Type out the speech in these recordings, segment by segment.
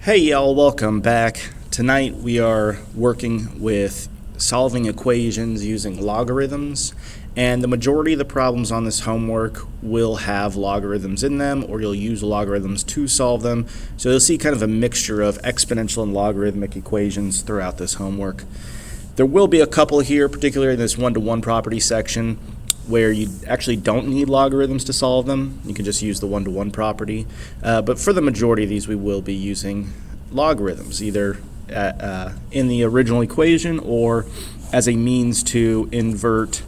Hey y'all, welcome back. Tonight we are working with solving equations using logarithms, and the majority of the problems on this homework will have logarithms in them, or you'll use logarithms to solve them. So you'll see kind of a mixture of exponential and logarithmic equations throughout this homework. There will be a couple here, particularly in this one-to-one property section, where you actually don't need logarithms to solve them. You can just use the one-to-one property. But for the majority of these, we will be using logarithms, either in the original equation or as a means to invert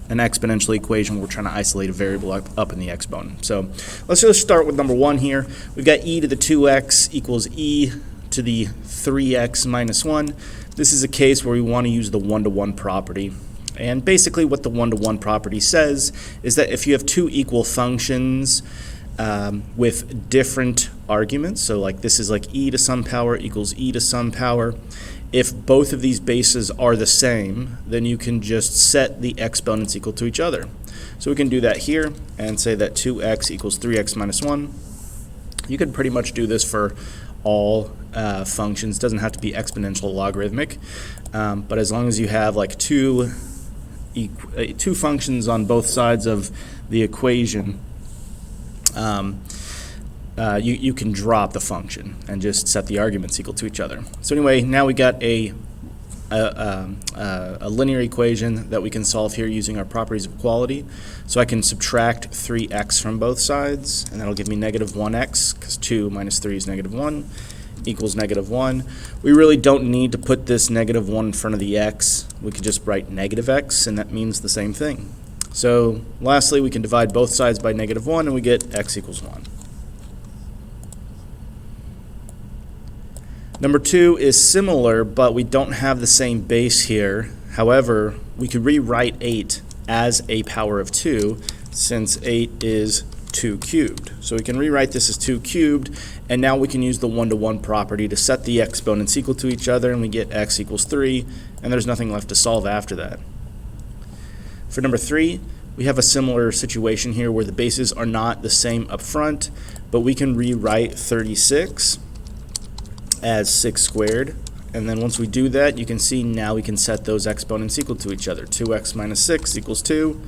an exponential equation. We're trying to isolate a variable up in the exponent. So let's just start with number one here. We've got e to the 2x equals e to the 3x minus 1. This is a case where we want to use the one-to-one property. And basically what the one-to-one property says is that if you have two equal functions with different arguments, so like this is like e to some power equals e to some power, if both of these bases are the same, then you can just set the exponents equal to each other. So we can do that here and say that 2x equals 3x minus 1. You can pretty much do this for all functions. It doesn't have to be exponential or logarithmic, but as long as you have like two functions on both sides of the equation, you can drop the function and just set the arguments equal to each other. So anyway, now we got a linear equation that we can solve here using our properties of equality. So I can subtract 3x from both sides, and that'll give me negative 1x, because 2 minus 3 is negative 1, equals negative 1. We really don't need to put this negative 1 in front of the x. We could just write negative x, and that means the same thing. So lastly, we can divide both sides by negative 1, and we get x equals 1. Number 2 is similar, but we don't have the same base here. However, we could rewrite 8 as a power of 2, since 8 is 2 cubed. So we can rewrite this as 2 cubed, and now we can use the one-to-one property to set the exponents equal to each other, and we get x equals 3, and there's nothing left to solve after that. For number 3, we have a similar situation here where the bases are not the same up front, but we can rewrite 36 as 6 squared. And then once we do that, you can see now we can set those exponents equal to each other. 2x minus 6 equals 2.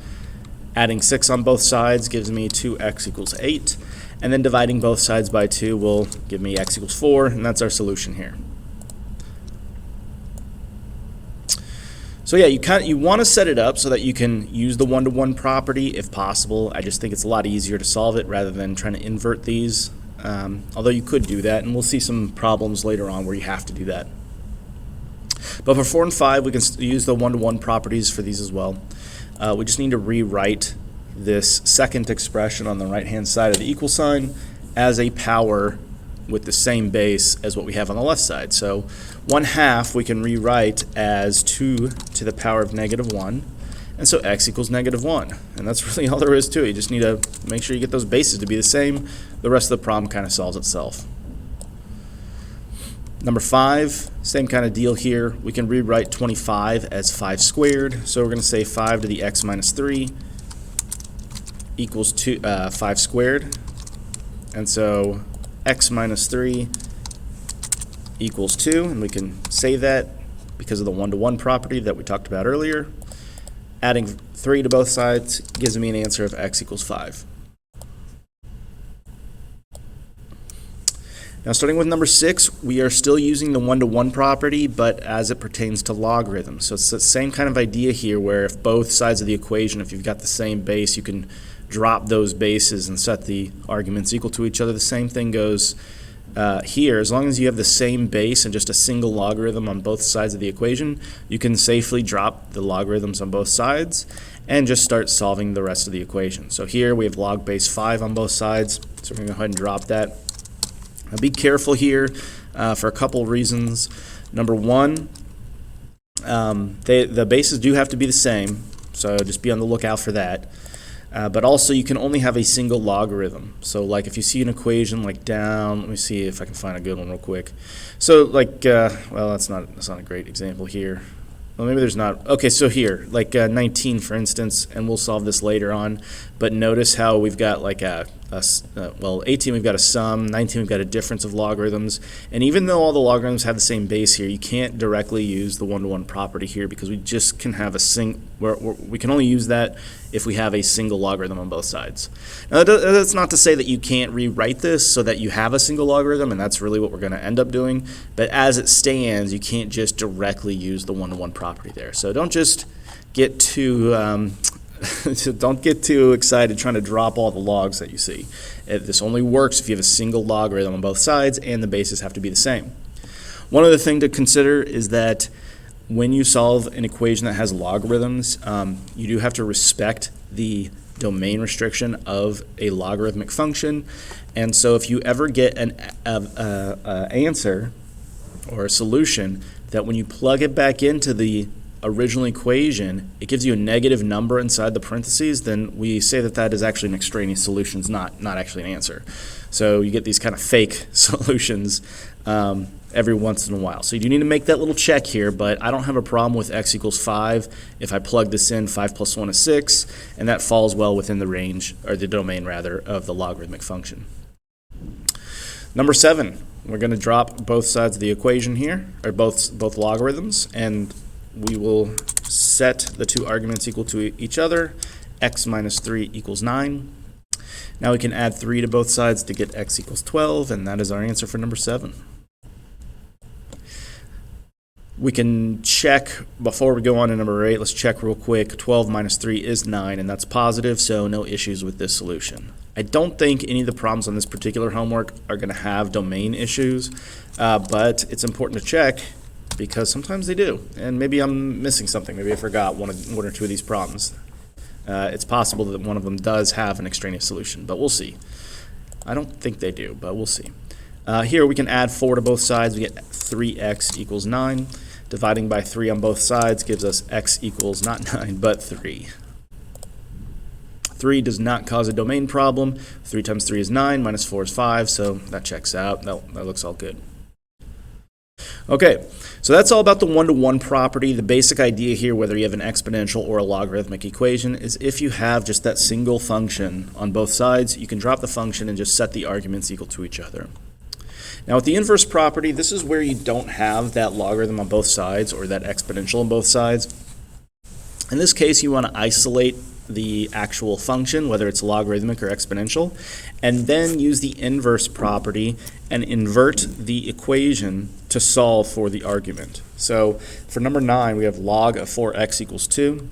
Adding 6 on both sides gives me 2x equals 8. And then dividing both sides by 2 will give me x equals 4, and that's our solution here. So yeah, you want to set it up so that you can use the one-to-one property if possible. I just think it's a lot easier to solve it rather than trying to invert these. Although you could do that, and we'll see some problems later on where you have to do that. But for 4 and 5, we can use the one-to-one properties for these as well. We just need to rewrite this second expression on the right-hand side of the equal sign as a power with the same base as what we have on the left side. So 1/2 we can rewrite as 2 to the power of negative 1. And so x equals negative 1. And that's really all there is to it. You just need to make sure you get those bases to be the same. The rest of the problem kind of solves itself. Number 5, same kind of deal here. We can rewrite 25 as 5 squared. So we're going to say 5 to the x minus 3 equals 5 squared. And so x minus 3 equals 2. And we can say that because of the one-to-one property that we talked about earlier. Adding 3 to both sides gives me an answer of x equals 5. Now starting with number 6, we are still using the one-to-one property, but as it pertains to logarithms. So it's the same kind of idea here where if both sides of the equation, if you've got the same base, you can drop those bases and set the arguments equal to each other. The same thing goes here. As long as you have the same base and just a single logarithm on both sides of the equation, you can safely drop the logarithms on both sides and just start solving the rest of the equation. So here we have log base 5 on both sides, so we're going to go ahead and drop that. Now be careful here for a couple of reasons. Number 1, the bases do have to be the same, so just be on the lookout for that. But also you can only have a single logarithm. So like if you see an equation like down, let me see if I can find a good one real quick. So like, well that's not a great example here. Well, maybe there's not. Okay, so here, like 19 for instance, and we'll solve this later on, but notice how we've got like a well, 18 we've got a sum, 19 we've got a difference of logarithms, and even though all the logarithms have the same base here, you can't directly use the one-to-one property here because we just can have we can only use that if we have a single logarithm on both sides. Now that's not to say that you can't rewrite this so that you have a single logarithm, and that's really what we're going to end up doing, but as it stands, you can't just directly use the one-to-one property there. So don't just get too so don't get too excited trying to drop all the logs that you see. This only works if you have a single logarithm on both sides and the bases have to be the same. One other thing to consider is that when you solve an equation that has logarithms, you do have to respect the domain restriction of a logarithmic function. And so if you ever get an answer or a solution that when you plug it back into the original equation, it gives you a negative number inside the parentheses, then we say that that is actually an extraneous solution, it's not actually an answer. So you get these kind of fake solutions every once in a while. So you do need to make that little check here, but I don't have a problem with x equals 5 if I plug this in. 5 plus 1 is 6, and that falls well within the range, or the domain rather, of the logarithmic function. Number 7, we're going to drop both sides of the equation here, or both logarithms, and we will set the two arguments equal to each other. X minus 3 equals 9. Now we can add 3 to both sides to get x equals 12, and that is our answer for number 7. We can check, before we go on to number 8, let's check real quick. 12 minus 3 is 9, and that's positive, so no issues with this solution. I don't think any of the problems on this particular homework are going to have domain issues, but it's important to check because sometimes they do, and maybe I'm missing something. Maybe I forgot one or two of these problems. It's possible that one of them does have an extraneous solution, but we'll see. I don't think they do, but we'll see. Here we can add 4 to both sides. We get 3x equals 9. Dividing by 3 on both sides gives us x equals not 9, but 3. 3 does not cause a domain problem. 3 times 3 is 9, minus 4 is 5, so that checks out. That looks all good. Okay, so that's all about the one-to-one property. The basic idea here, whether you have an exponential or a logarithmic equation, is if you have just that single function on both sides, you can drop the function and just set the arguments equal to each other. Now with the inverse property, this is where you don't have that logarithm on both sides or that exponential on both sides. In this case, you want to isolate the actual function, whether it's logarithmic or exponential, and then use the inverse property and invert the equation to solve for the argument. So for number 9, we have log of 4x equals 2,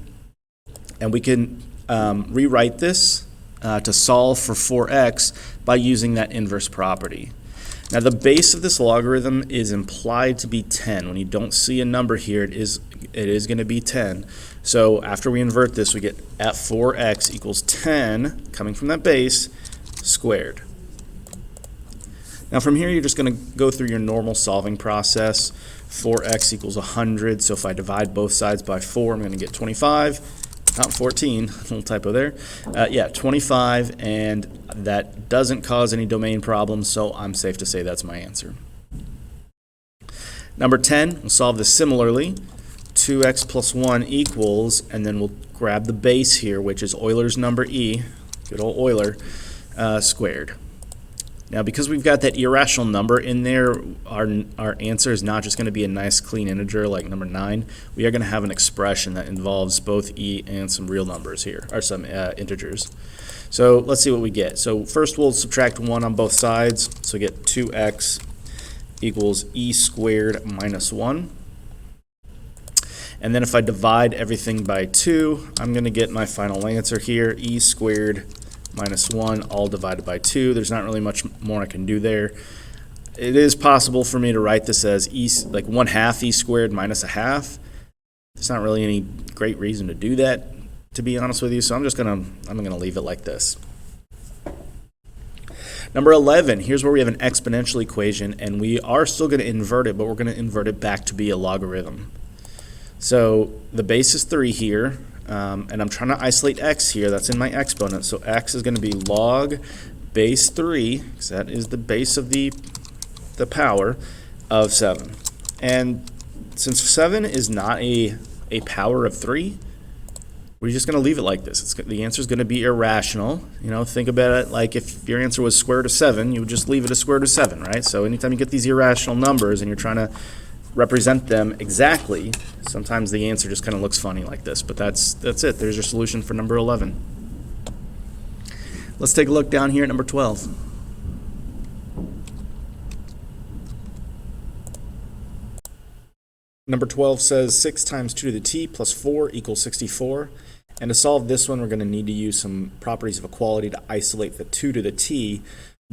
and we can rewrite this to solve for 4x by using that inverse property. Now the base of this logarithm is implied to be 10. When you don't see a number here, it is going to be 10. So after we invert this, we get at 4x equals 10, coming from that base, squared. Now from here, you're just going to go through your normal solving process. 4x equals 100, so if I divide both sides by 4, I'm going to get 25. Not 14, little typo there. Yeah, 25, and that doesn't cause any domain problems, so I'm safe to say that's my answer. Number 10, we'll solve this similarly. 2x plus 1 equals, and then we'll grab the base here, which is Euler's number E, good old Euler, squared. Now because we've got that irrational number in there, our answer is not just going to be a nice clean integer like number 9. We are going to have an expression that involves both E and some real numbers here, or some integers. So let's see what we get. So first we'll subtract 1 on both sides, so we get 2x equals E squared minus 1. And then if I divide everything by 2, I'm going to get my final answer here, E squared minus 1, all divided by 2. There's not really much more I can do there. It is possible for me to write this as E, like 1/2 E squared minus a half. There's not really any great reason to do that, to be honest with you, so I'm gonna leave it like this. Number 11, here's where we have an exponential equation, and we are still going to invert it, but we're going to invert it back to be a logarithm. So the base is 3 here, and I'm trying to isolate x here. That's in my exponent. So x is going to be log base 3, because that is the base of the power of 7. And since 7 is not a power of 3, we're just going to leave it like this. The answer is going to be irrational. You know, think about it like if your answer was square root of 7, you would just leave it as square root of 7, right? So anytime you get these irrational numbers and you're trying to represent them exactly, sometimes the answer just kind of looks funny like this. But that's it. There's your solution for number 11. Let's take a look down here at number 12. Number 12 says 6 times 2 to the t plus 4 equals 64. And to solve this one, we're going to need to use some properties of equality to isolate the 2 to the t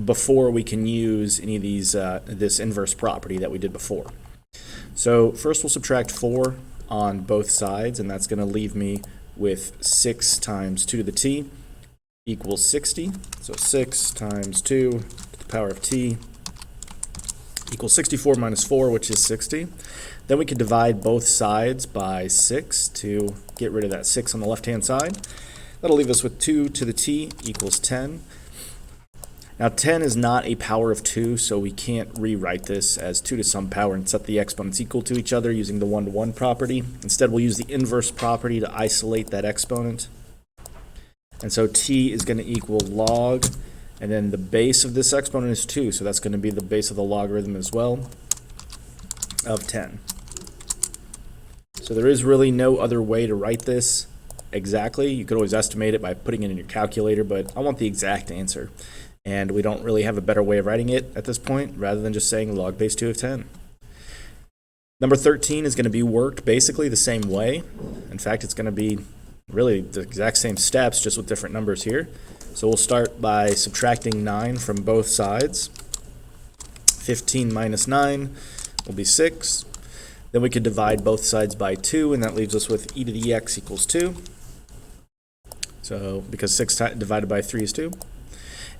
before we can use any of these this inverse property that we did before. So first we'll subtract 4 on both sides, and that's going to leave me with 6 times 2 to the t equals 60. So 6 times 2 to the power of t equals 64 minus 4, which is 60. Then we can divide both sides by 6 to get rid of that 6 on the left-hand side. That'll leave us with 2 to the t equals 10. Now 10 is not a power of 2, so we can't rewrite this as 2 to some power and set the exponents equal to each other using the 1-to-1 property. Instead, we'll use the inverse property to isolate that exponent. And so t is going to equal log, and then the base of this exponent is 2, so that's going to be the base of the logarithm as well, of 10. So there is really no other way to write this exactly. You could always estimate it by putting it in your calculator, but I want the exact answer. And we don't really have a better way of writing it at this point, rather than just saying log base 2 of 10. Number 13 is going to be worked basically the same way. In fact, it's going to be really the exact same steps, just with different numbers here. So we'll start by subtracting 9 from both sides. 15 minus 9 will be 6. Then we could divide both sides by 2, and that leaves us with e to the x equals 2. So because 6 divided by 3 is 2.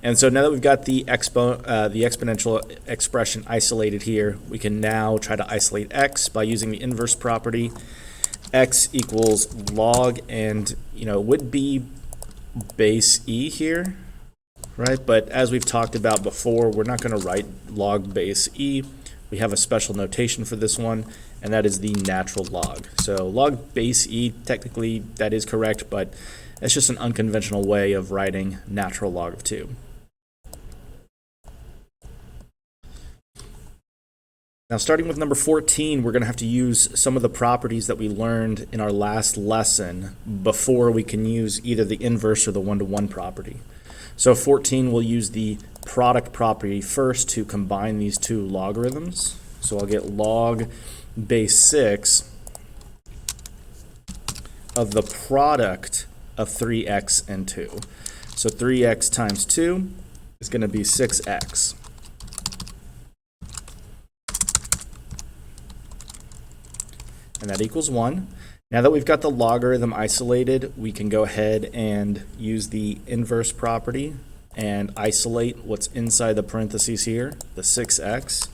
And so now that we've got the exponential expression isolated here, we can now try to isolate x by using the inverse property. X equals log, and would be base e here, right? But as we've talked about before, we're not going to write log base e. We have a special notation for this one, and that is the natural log. So log base e, technically that is correct, but it's just an unconventional way of writing natural log of 2. Now starting with number 14, we're going to have to use some of the properties that we learned in our last lesson before we can use either the inverse or the 1-to-1 property. So 14, we'll use the product property first to combine these two logarithms. So I'll get log base 6 of the product of 3x and 2. So 3x times 2 is going to be 6x. And that equals 1. Now that we've got the logarithm isolated, we can go ahead and use the inverse property and isolate what's inside the parentheses here, the 6x.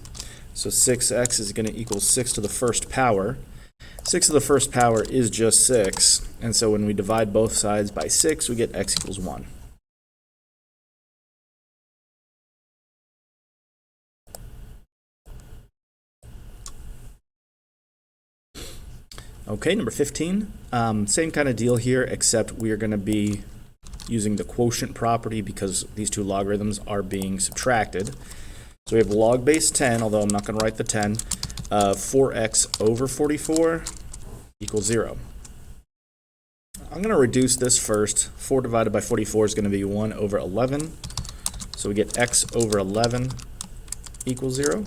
So 6x is going to equal 6 to the first power. 6 to the first power is just 6, and so when we divide both sides by 6, we get x equals 1. Okay, number 15, same kind of deal here, except we are going to be using the quotient property because these two logarithms are being subtracted. So we have log base 10, although I'm not going to write the 10, 4x over 44 equals 0. I'm going to reduce this first. 4 divided by 44 is going to be 1 over 11. So we get x over 11 equals 0.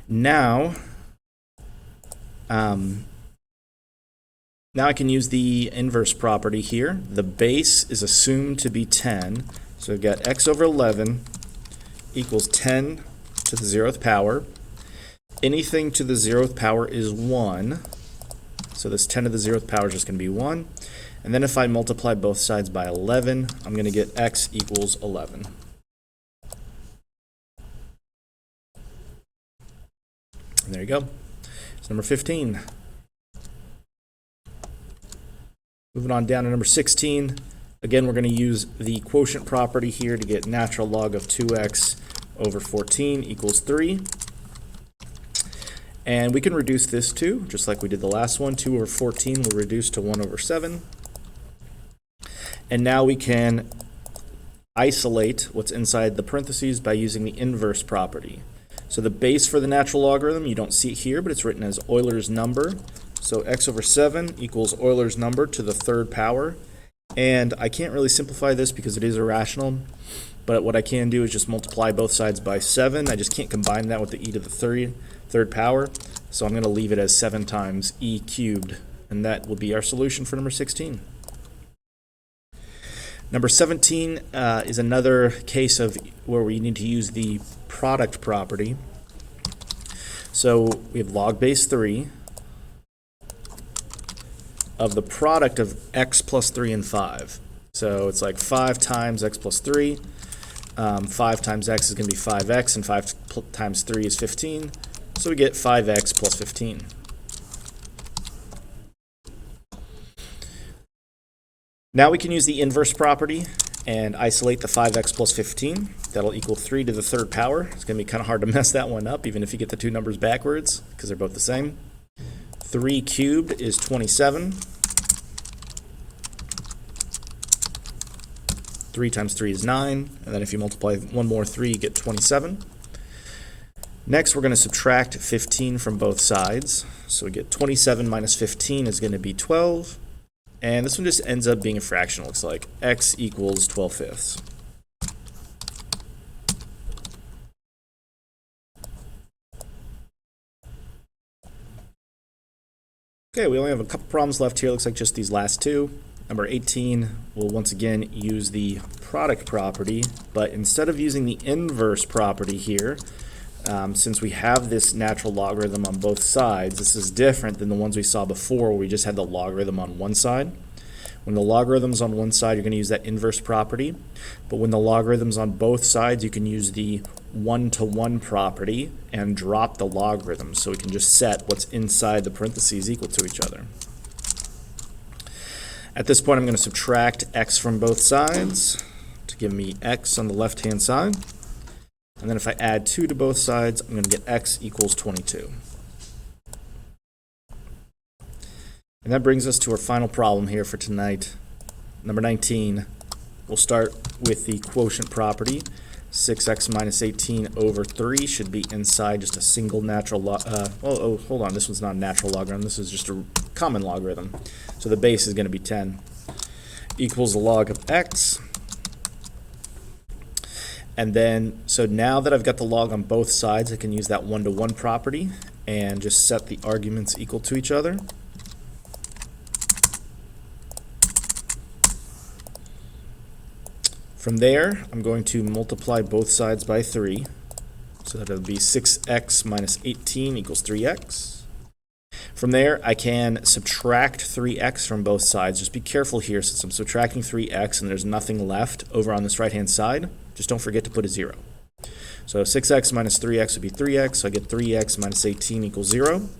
Now I can use the inverse property here. The base is assumed to be 10. So we've got x over 11 equals 10 to the 0th power. Anything to the 0th power is 1. So this 10 to the 0th power is just going to be 1. And then if I multiply both sides by 11, I'm going to get x equals 11. And there you go. It's number 15. Moving on down to number 16. Again, we're going to use the quotient property here to get natural log of 2x over 14 equals 3. And we can reduce this too, just like we did the last one. 2 over 14 will reduce to 1 over 7. And now we can isolate what's inside the parentheses by using the inverse property. So the base for the natural logarithm, you don't see it here, but it's written as Euler's number. So x over 7 equals Euler's number to the third power. And I can't really simplify this because it is irrational, but what I can do is just multiply both sides by 7. I just can't combine that with the e to the third power, so I'm going to leave it as 7 times e cubed, and that will be our solution for number 16. Number 17 is another case of where we need to use the product property. So we have log base 3 of the product of x plus 3 and 5. So it's like 5 times x plus 3. 5 times x is going to be 5x, and 5 times 3 is 15. So we get 5x plus 15. Now we can use the inverse property and isolate the 5x plus 15. That'll equal 3 to the third power. It's going to be kind of hard to mess that one up, even if you get the two numbers backwards, because they're both the same. 3 cubed is 27. 3 times 3 is 9, and then if you multiply one more 3, you get 27. Next, we're going to subtract 15 from both sides. So we get 27 minus 15 is going to be 12. And this one just ends up being a fraction, it looks like. X equals 12/5. Okay, we only have a couple problems left here. Looks like just these last two. Number 18, we'll once again use the product property, but instead of using the inverse property here, since we have this natural logarithm on both sides, this is different than the ones we saw before where we just had the logarithm on one side. When the logarithm's on one side, you're going to use that inverse property, but when the logarithm's on both sides, you can use the one-to-one property and drop the logarithm, so we can just set what's inside the parentheses equal to each other. At this point, I'm going to subtract x from both sides to give me x on the left-hand side. And then if I add 2 to both sides, I'm going to get x equals 22. And that brings us to our final problem here for tonight. Number 19, we'll start with the quotient property. 6x minus 18 over 3 should be inside just a single natural hold on, this one's not a natural logarithm, this is just a common logarithm. So the base is going to be 10 equals the log of x. And then, so now that I've got the log on both sides, I can use that one-to-one property and just set the arguments equal to each other. From there, I'm going to multiply both sides by 3. So that would be 6x minus 18 equals 3x. From there, I can subtract 3x from both sides. Just be careful here, since I'm subtracting 3x and there's nothing left over on this right-hand side. Just don't forget to put a 0. So 6x minus 3x would be 3x, so I get 3x minus 18 equals 0.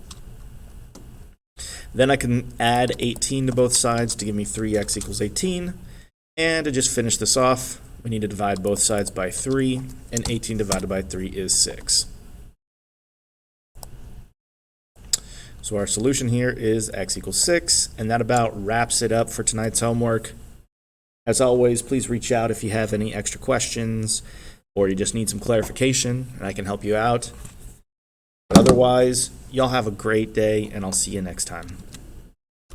Then I can add 18 to both sides to give me 3x equals 18. And to just finish this off, we need to divide both sides by 3, and 18 divided by 3 is 6. So our solution here is x equals 6, and that about wraps it up for tonight's homework. As always, please reach out if you have any extra questions or you just need some clarification, and I can help you out. But otherwise, y'all have a great day, and I'll see you next time.